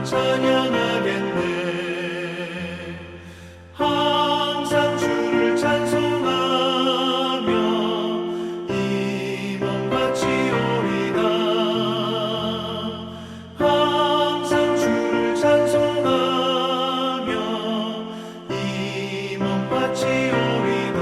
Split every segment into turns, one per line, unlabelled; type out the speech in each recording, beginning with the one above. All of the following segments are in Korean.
찬양하겠네. 항상 주를 찬송하며 이 몸 바치오리다. 항상 주를 찬송하며 이 몸 바치오리다.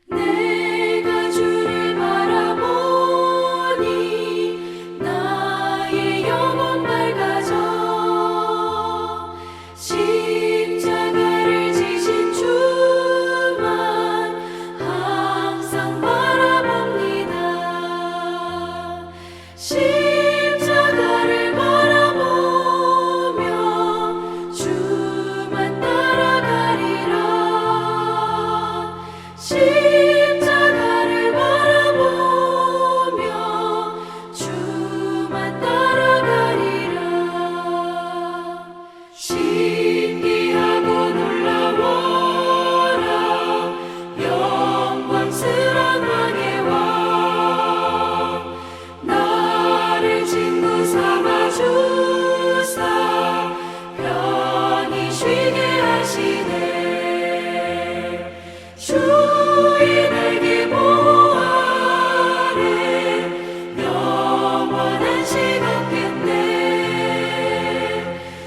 내가 주를 바라보니 나의 영혼 밝아져. 십자가를 지신 주만 항상 바라봅니다. 십자가를 바라보며 주만 따라가리라. 십자가를 바라보며 주만 따라가리라. 신기하고 놀라워라. 영광스런 왕의 왕. 나를 친구 삼아 주사 편히 쉬게 하시네. 주의 날개 보호 아래 영원한 식 없겠네.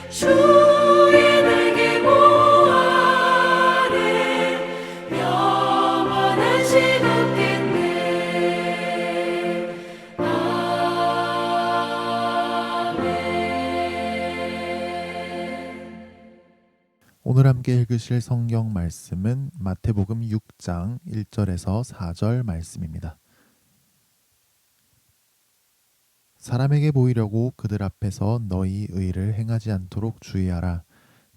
주의 날개 보호 아래 영원한 식 없겠네. 아멘.
오늘 함께 읽으실 성경 말씀은 마태복음 6장 1절에서 4절 말씀입니다. 사람에게 보이려고 그들 앞에서 너희 의를 행하지 않도록 주의하라.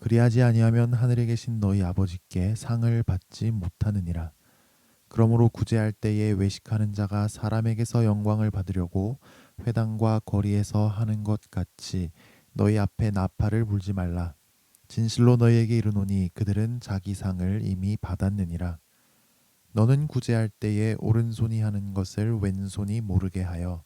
그리하지 아니하면 하늘에 계신 너희 아버지께 상을 받지 못하느니라. 그러므로 구제할 때에 외식하는 자가 사람에게서 영광을 받으려고 회당과 거리에서 하는 것 같이 너희 앞에 나팔을 불지 말라. 진실로 너희에게 이르노니 그들은 자기 상을 이미 받았느니라. 너는 구제할 때에 오른손이 하는 것을 왼손이 모르게 하여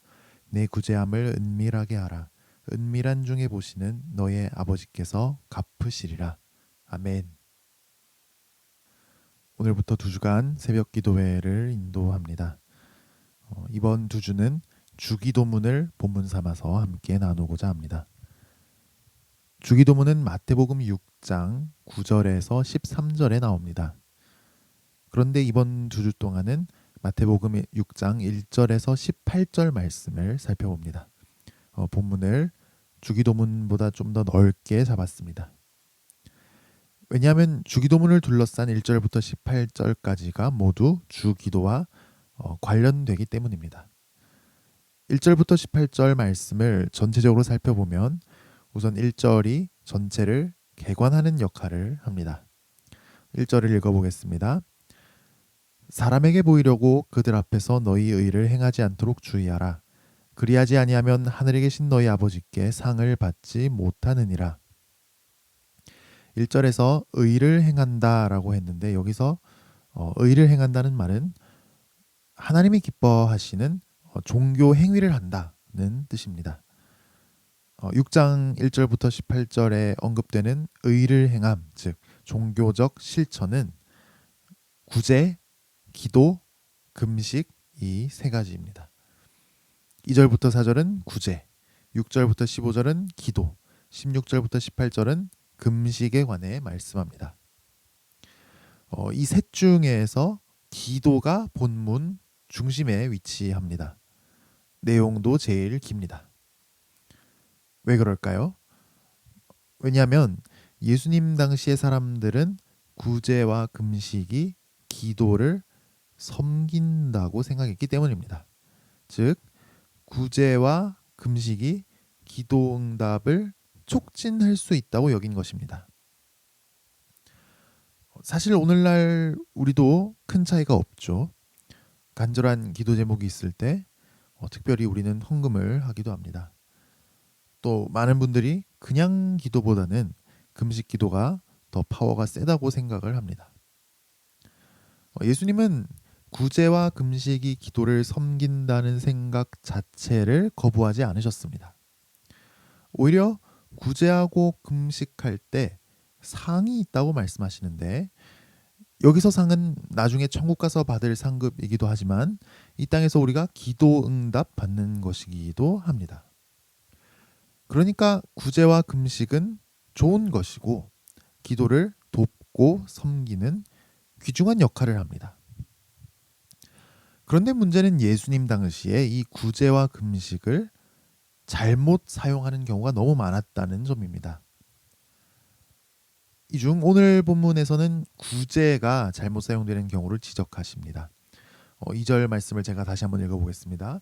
내 구제함을 은밀하게 하라. 은밀한 중에 보시는 너의 아버지께서 갚으시리라. 아멘. 오늘부터 2주간 새벽 기도회를 인도합니다. 이번 2주는 주기도문을 본문 삼아서 함께 나누고자 합니다. 주기도문은 마태복음 6장 9절에서 13절에 나옵니다. 그런데 이번 2주 동안은 마태복음 6장 1절에서 18절 말씀을 살펴봅니다. 본문을 주기도문보다 좀 더 넓게 잡았습니다. 왜냐하면 주기도문을 둘러싼 1절부터 18절까지가 모두 주기도와 관련되기 때문입니다. 1절부터 18절 말씀을 전체적으로 살펴보면 우선 1절이 전체를 개관하는 역할을 합니다. 1절을 읽어보겠습니다. 사람에게 보이려고 그들 앞에서 너희 의를 행하지 않도록 주의하라. 그리하지 아니하면 하늘에 계신 너희 아버지께 상을 받지 못하느니라. 1절에서 의를 행한다라고 했는데 여기서 의를 행한다는 말은 하나님이 기뻐하시는 종교 행위를 한다는 뜻입니다. 6장 1절부터 18절에 언급되는 의를 행함, 즉 종교적 실천은 구제, 기도, 금식 이 세 가지입니다. 2절부터 4절은 구제, 6절부터 15절은 기도, 16절부터 18절은 금식에 관해 말씀합니다. 이 셋 중에서 기도가 본문 중심에 위치합니다. 내용도 제일 깁니다. 왜 그럴까요? 왜냐하면 예수님 당시의 사람들은 구제와 금식이 기도를 섬긴다고 생각했기 때문입니다. 즉 구제와 금식이 기도응답을 촉진할 수 있다고 여긴 것입니다. 사실 오늘날 우리도 큰 차이가 없죠. 간절한 기도 제목이 있을 때 특별히 우리는 헌금을 하기도 합니다. 또 많은 분들이 그냥 기도보다는 금식 기도가 더 파워가 세다고 생각을 합니다. 예수님은 구제와 금식이 기도를 섬긴다는 생각 자체를 거부하지 않으셨습니다. 오히려 구제하고 금식할 때 상이 있다고 말씀하시는데, 여기서 상은 나중에 천국 가서 받을 상급이기도 하지만 이 땅에서 우리가 기도 응답 받는 것이기도 합니다. 그러니까 구제와 금식은 좋은 것이고 기도를 돕고 섬기는 귀중한 역할을 합니다. 그런데 문제는 예수님 당시에 이 구제와 금식을 잘못 사용하는 경우가 너무 많았다는 점입니다. 이 중 오늘 본문에서는 구제가 잘못 사용되는 경우를 지적하십니다. 2절 말씀을 제가 다시 한번 읽어보겠습니다.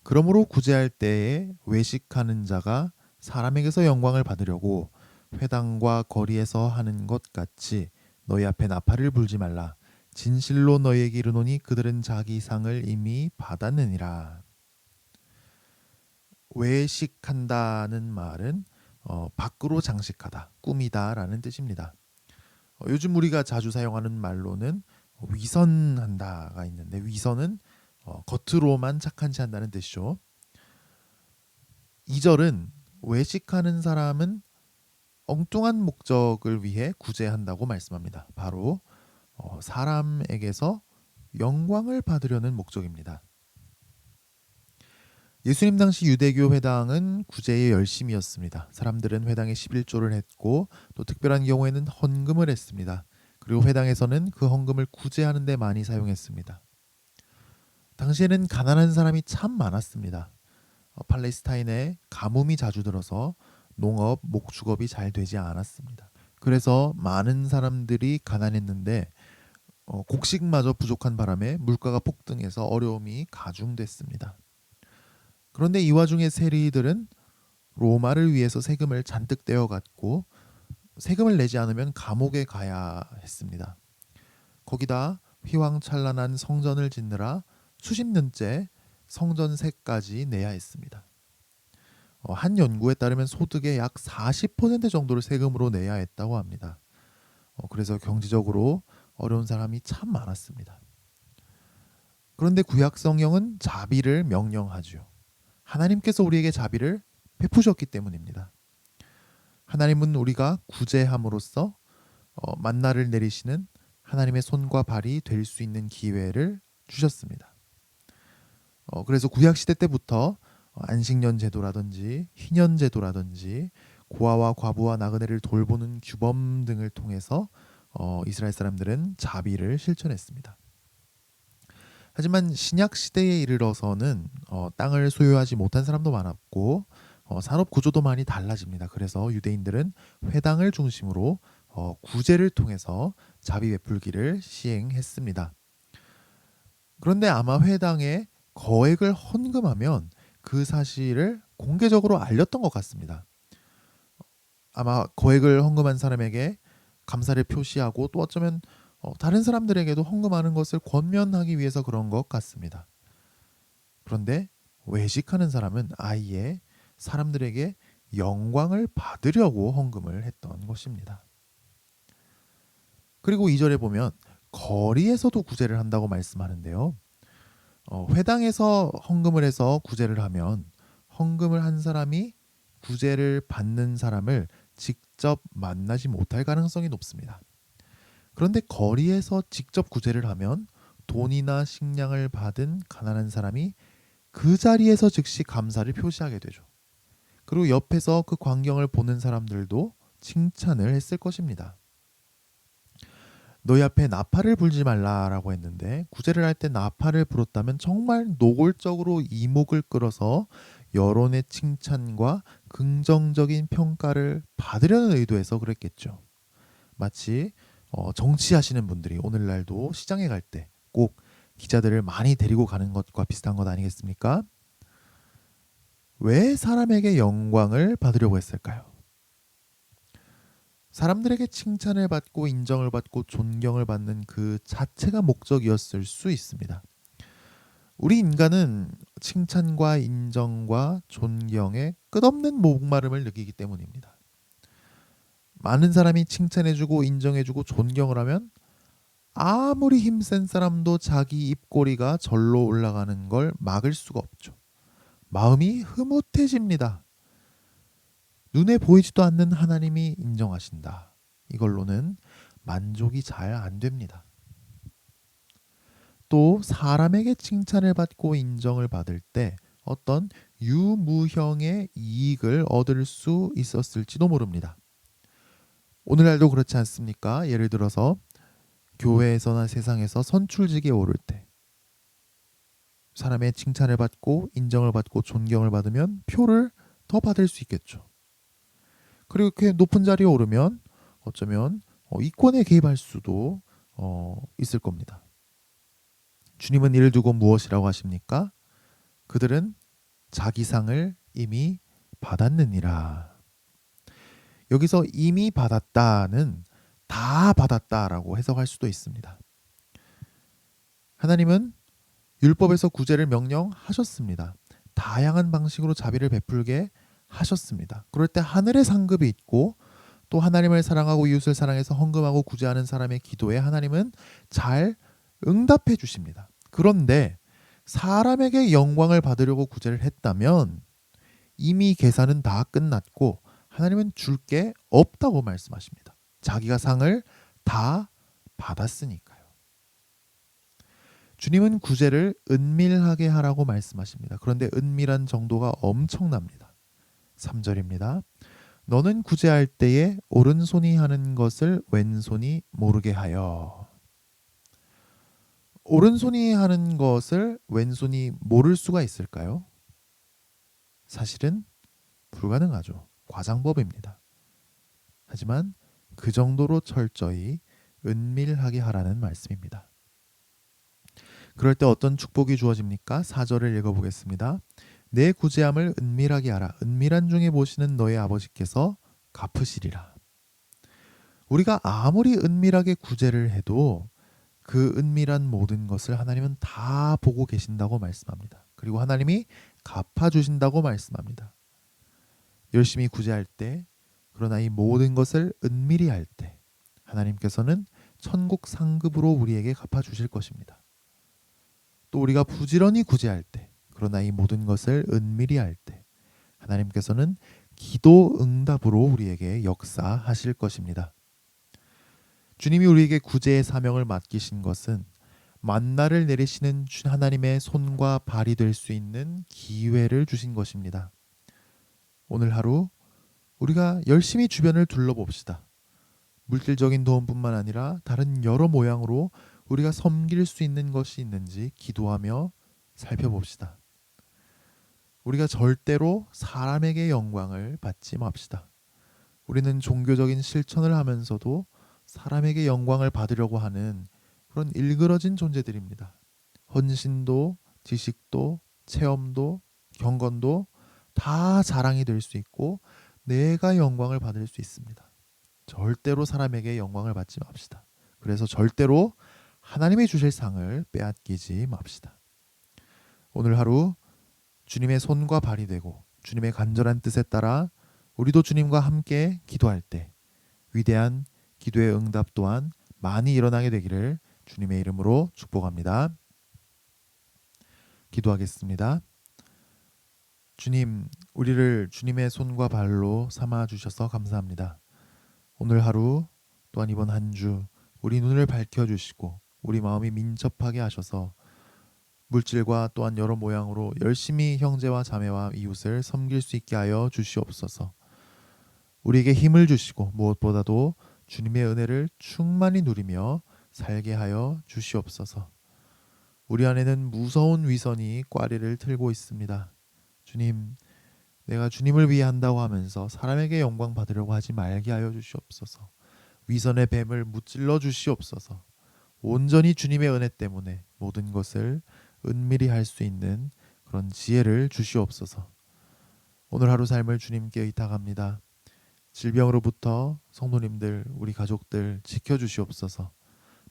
그러므로 구제할 때에 외식하는 자가 사람에게서 영광을 받으려고 회당과 거리에서 하는 것 같이 너희 앞에 나팔을 불지 말라. 진실로 너희에게 이르노니 그들은 자기 상을 이미 받았느니라. 외식한다는 말은 밖으로 장식하다, 꾸미다라는 뜻입니다. 요즘 우리가 자주 사용하는 말로는 위선한다가 있는데, 위선은 겉으로만 착한 체 한다는 뜻이죠. 2절은 외식하는 사람은 엉뚱한 목적을 위해 구제한다고 말씀합니다. 바로 사람에게서 영광을 받으려는 목적입니다. 예수님 당시 유대교 회당은 구제의 열심이었습니다. 사람들은 회당에 11조를 했고 또 특별한 경우에는 헌금을 했습니다. 그리고 회당에서는 그 헌금을 구제하는 데 많이 사용했습니다. 당시에는 가난한 사람이 참 많았습니다. 팔레스타인에 가뭄이 자주 들어서 농업, 목축업이 잘 되지 않았습니다. 그래서 많은 사람들이 가난했는데 곡식마저 부족한 바람에 물가가 폭등해서 어려움이 가중됐습니다. 그런데 이 와중에 세리들은 로마를 위해서 세금을 잔뜩 떼어갔고 세금을 내지 않으면 감옥에 가야 했습니다. 거기다 휘황찬란한 성전을 짓느라 수십 년째 성전세까지 내야 했습니다. 한 연구에 따르면 소득의 약 40% 정도를 세금으로 내야 했다고 합니다. 그래서 경제적으로 어려운 사람이 참 많았습니다. 그런데 구약 성경은 자비를 명령하죠. 하나님께서 우리에게 자비를 베푸셨기 때문입니다. 하나님은 우리가 구제함으로써 만나를 내리시는 하나님의 손과 발이 될 수 있는 기회를 주셨습니다. 그래서 구약 시대 때부터 안식년 제도라든지 희년 제도라든지 고아와 과부와 나그네를 돌보는 규범 등을 통해서 이스라엘 사람들은 자비를 실천했습니다. 하지만 신약 시대에 이르러서는 땅을 소유하지 못한 사람도 많았고 산업 구조도 많이 달라집니다. 그래서 유대인들은 회당을 중심으로 구제를 통해서 자비 베풀기를 시행했습니다. 그런데 아마 회당에 거액을 헌금하면 그 사실을 공개적으로 알렸던 것 같습니다. 아마 거액을 헌금한 사람에게 감사를 표시하고 또 어쩌면 다른 사람들에게도 헌금하는 것을 권면하기 위해서 그런 것 같습니다. 그런데 외식하는 사람은 아예 사람들에게 영광을 받으려고 헌금을 했던 것입니다. 그리고 2절에 보면 거리에서도 구제를 한다고 말씀하는데요. 회당에서 헌금을 해서 구제를 하면 헌금을 한 사람이 구제를 받는 사람을 직접 만나지 못할 가능성이 높습니다. 그런데 거리에서 직접 구제를 하면 돈이나 식량을 받은 가난한 사람이 그 자리에서 즉시 감사를 표시하게 되죠. 그리고 옆에서 그 광경을 보는 사람들도 칭찬을 했을 것입니다. 너희 앞에 나팔을 불지 말라라고 했는데 구제를 할 때 나팔을 불었다면 정말 노골적으로 이목을 끌어서 여론의 칭찬과 긍정적인 평가를 받으려는 의도에서 그랬겠죠. 마치 정치하시는 분들이 오늘날도 시장에 갈 때 꼭 기자들을 많이 데리고 가는 것과 비슷한 것 아니겠습니까? 왜 사람에게 영광을 받으려고 했을까요? 사람들에게 칭찬을 받고 인정을 받고 존경을 받는 그 자체가 목적이었을 수 있습니다. 우리 인간은 칭찬과 인정과 존경에 끝없는 목마름을 느끼기 때문입니다. 많은 사람이 칭찬해주고 인정해주고 존경을 하면 아무리 힘센 사람도 자기 입꼬리가 절로 올라가는 걸 막을 수가 없죠. 마음이 흐뭇해집니다. 눈에 보이지도 않는 하나님이 인정하신다. 이걸로는 만족이 잘 안 됩니다. 또 사람에게 칭찬을 받고 인정을 받을 때 어떤 유무형의 이익을 얻을 수 있었을지도 모릅니다. 오늘날도 그렇지 않습니까? 예를 들어서 교회에서나 세상에서 선출직에 오를 때 사람의 칭찬을 받고 인정을 받고 존경을 받으면 표를 더 받을 수 있겠죠. 그리고 이렇게 높은 자리에 오르면 어쩌면 이권에 개입할 수도 있을 겁니다. 주님은 이를 두고 무엇이라고 하십니까? 그들은 자기 상을 이미 받았느니라. 여기서 이미 받았다는 다 받았다라고 해석할 수도 있습니다. 하나님은 율법에서 구제를 명령하셨습니다. 다양한 방식으로 자비를 베풀게 하셨습니다. 그럴 때 하늘의 상급이 있고 또 하나님을 사랑하고 이웃을 사랑해서 헌금하고 구제하는 사람의 기도에 하나님은 잘 응답해 주십니다. 그런데 사람에게 영광을 받으려고 구제를 했다면 이미 계산은 다 끝났고 하나님은 줄 게 없다고 말씀하십니다. 자기가 상을 다 받았으니까요. 주님은 구제를 은밀하게 하라고 말씀하십니다. 그런데 은밀한 정도가 엄청납니다. 3절입니다. 너는 구제할 때에 오른손이 하는 것을 왼손이 모르게 하여. 오른손이 하는 것을 왼손이 모를 수가 있을까요? 사실은 불가능하죠. 과장법입니다. 하지만 그 정도로 철저히 은밀하게 하라는 말씀입니다. 그럴 때 어떤 축복이 주어집니까? 4절을 읽어보겠습니다. 내 구제함을 은밀하게 하라. 은밀한 중에 보시는 너의 아버지께서 갚으시리라. 우리가 아무리 은밀하게 구제를 해도 그 은밀한 모든 것을 하나님은 다 보고 계신다고 말씀합니다. 그리고 하나님이 갚아주신다고 말씀합니다. 열심히 구제할 때, 그러나 이 모든 것을 은밀히 할 때 하나님께서는 천국 상급으로 우리에게 갚아주실 것입니다. 또 우리가 부지런히 구제할 때, 그러나 이 모든 것을 은밀히 할 때 하나님께서는 기도 응답으로 우리에게 역사하실 것입니다. 주님이 우리에게 구제의 사명을 맡기신 것은 만나를 내리시는 하나님의 손과 발이 될 수 있는 기회를 주신 것입니다. 오늘 하루 우리가 열심히 주변을 둘러봅시다. 물질적인 도움뿐만 아니라 다른 여러 모양으로 우리가 섬길 수 있는 것이 있는지 기도하며 살펴봅시다. 우리가 절대로 사람에게 영광을 받지 맙시다. 우리는 종교적인 실천을 하면서도 사람에게 영광을 받으려고 하는 그런 일그러진 존재들입니다. 헌신도, 지식도, 체험도, 경건도 다 자랑이 될 수 있고 내가 영광을 받을 수 있습니다. 절대로 사람에게 영광을 받지 맙시다. 그래서 절대로 하나님이 주실 상을 빼앗기지 맙시다. 오늘 하루 주님의 손과 발이 되고 주님의 간절한 뜻에 따라 우리도 주님과 함께 기도할 때 위대한 기도의 응답 또한 많이 일어나게 되기를 주님의 이름으로 축복합니다. 기도하겠습니다. 주님, 우리를 주님의 손과 발로 삼아 주셔서 감사합니다. 오늘 하루 또한 이번 한 주 우리 눈을 밝혀주시고 우리 마음이 민첩하게 하셔서 물질과 또한 여러 모양으로 열심히 형제와 자매와 이웃을 섬길 수 있게 하여 주시옵소서. 우리에게 힘을 주시고 무엇보다도 주님의 은혜를 충만히 누리며 살게 하여 주시옵소서. 우리 안에는 무서운 위선이 꽈리를 틀고 있습니다. 주님, 내가 주님을 위해 한다고 하면서 사람에게 영광 받으려고 하지 말게 하여 주시옵소서. 위선의 뱀을 무찔러 주시옵소서. 온전히 주님의 은혜 때문에 모든 것을 은밀히 할 수 있는 그런 지혜를 주시옵소서. 오늘 하루 삶을 주님께 의탁합니다. 질병으로부터 성도님들, 우리 가족들 지켜주시옵소서.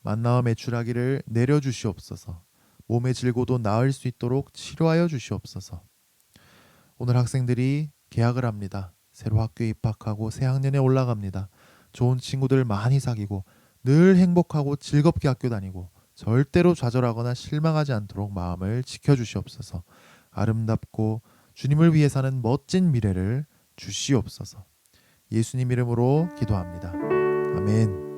만나와 매출하기를 내려주시옵소서. 몸의 질고도 나을 수 있도록 치료하여 주시옵소서. 오늘 학생들이 개학을 합니다. 새로 학교에 입학하고 새 학년에 올라갑니다. 좋은 친구들 많이 사귀고 늘 행복하고 즐겁게 학교 다니고 절대로 좌절하거나 실망하지 않도록 마음을 지켜주시옵소서. 아름답고 주님을 위해 사는 멋진 미래를 주시옵소서. 예수님 이름으로 기도합니다. 아멘.